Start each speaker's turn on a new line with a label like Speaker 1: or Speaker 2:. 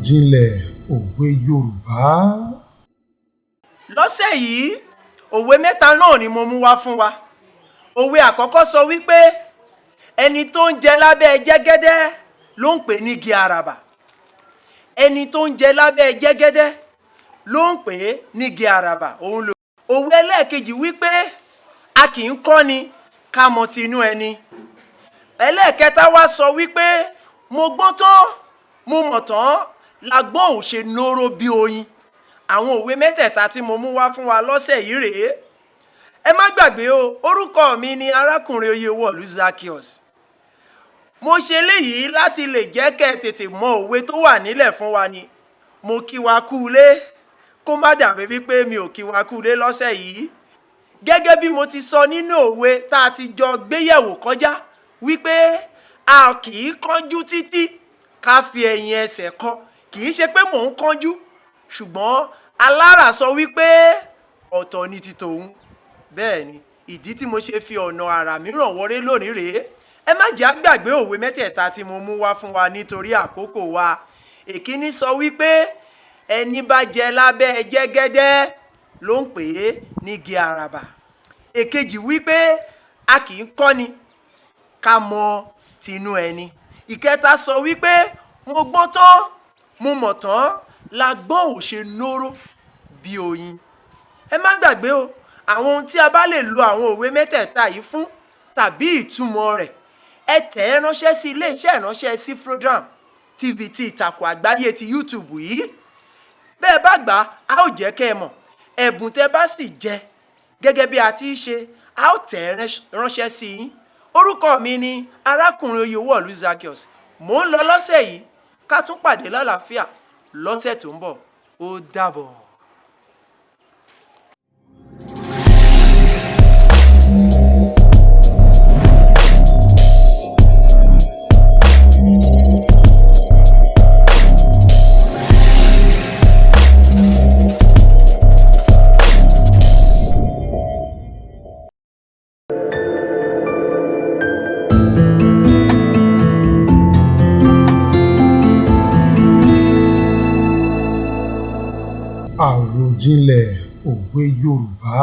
Speaker 1: Àròjinlẹ̀ òwe Yorùbá.
Speaker 2: Lọ́sẹ̀ yìí òwe mẹ́ta náà ni mo mú wá fún wa. Òwe àkọ́kọ́ sọ wípé ẹni tó ń jẹ lábẹ́ jẹ́gẹ́dẹ́ ló ń pè nígi àràbà. Ẹni tó ń jẹ lábẹ́ jẹ́gẹ́dẹ́ ló ń pè nígi àràbà. Òun ló. Òwe ẹlẹ́ẹ̀kejì wípé a kì í kọ́ni ká mọ tinú ẹni. Ẹlẹ́ẹ̀kẹta wá sọ wípé mo gbọ́n tán mo mọ̀ tán lágbọ́n ò ṣe nóró bí oyin. Àwọn òwe mẹ́tẹ̀ẹ̀ta tí mo mú wá fún wa lọ́sẹ̀ yìí rèé. Ẹ má gbàgbé o, orúkọ mi ni arákùnrin Oyèwọ̀lú Zaccheaus. Mo ṣe léyìí láti lè jẹ́ kẹ́ tètè mọ òwe tó wà nílẹ̀ fún wa ni. Mo kí wa kú ilé, kó má dàbí wípé mi ò kí wa kú ilé lọ́sẹ̀ yìí. Gẹ́gẹ́ bí mo ti sọ nínú òwe tá a ti jọ gbéyẹ̀wò kọjá wípé a kì í kánjú títí ká fi ẹ̀yìn ẹsẹ̀ kọ. Kì í ṣe pé mò ń kánjú, ṣùgbọ́n alára sọ wípé ọ̀tọ̀ ni ti tòun. Bẹ́ẹ̀ ni ìdí tí mo ṣe fi ọ̀nà àrà mìíràn wọlé lónìí rèé. Ẹ má jẹ́ á gbàgbé òwe mẹ́tẹ̀ẹ̀ta tí mo mú wá fún wa nítorí àkókò wa. Èkíní sọ wípé ẹni bá jẹ lábẹ́ jẹ́gẹ́dẹ́ ló ń pè é nígi àràbà. Èkejì wípé a kì í kọ́ni ká mọ tinú ẹni. Ìkẹta sọ wípé mo gbọ́n tán mo mọ̀ tán lágbọ́n ò ṣe nóró bí oyin. Ẹ má gbàgbé o, àwọn ohun tí a bá lè lo àwọn òwe mẹ́tẹ̀ẹ̀ta yìí fún tàbí ìtumọ̀ rẹ̀, ẹ tẹ̀ ẹ́ ránṣẹ́ sí ilé-iṣẹ́ ìránṣẹ́ Cfrodram TV ti ìtàkùn àgbáyé ti YouTube yìí. Bẹ́ẹ̀ bá gbà á ó jẹ́ kẹ́ ẹ mọ̀. Ẹ̀bùn tẹ́ bá sì jẹ gẹ́gẹ́ bí a ti ṣe, a ó tẹ̀ ẹ́ ránṣẹ́ sí yín. Orúkọ mi ni arákùnrin Oyèwọ̀lú Zaccheaus. Mò ń lọ lọ́sẹ̀ yìí, ká tún pàdé lálàáfíà lọ́sẹ̀ tó ń bọ̀. Ó dàbọ̀.
Speaker 1: Àròjinlẹ̀ òwe Yorùbá.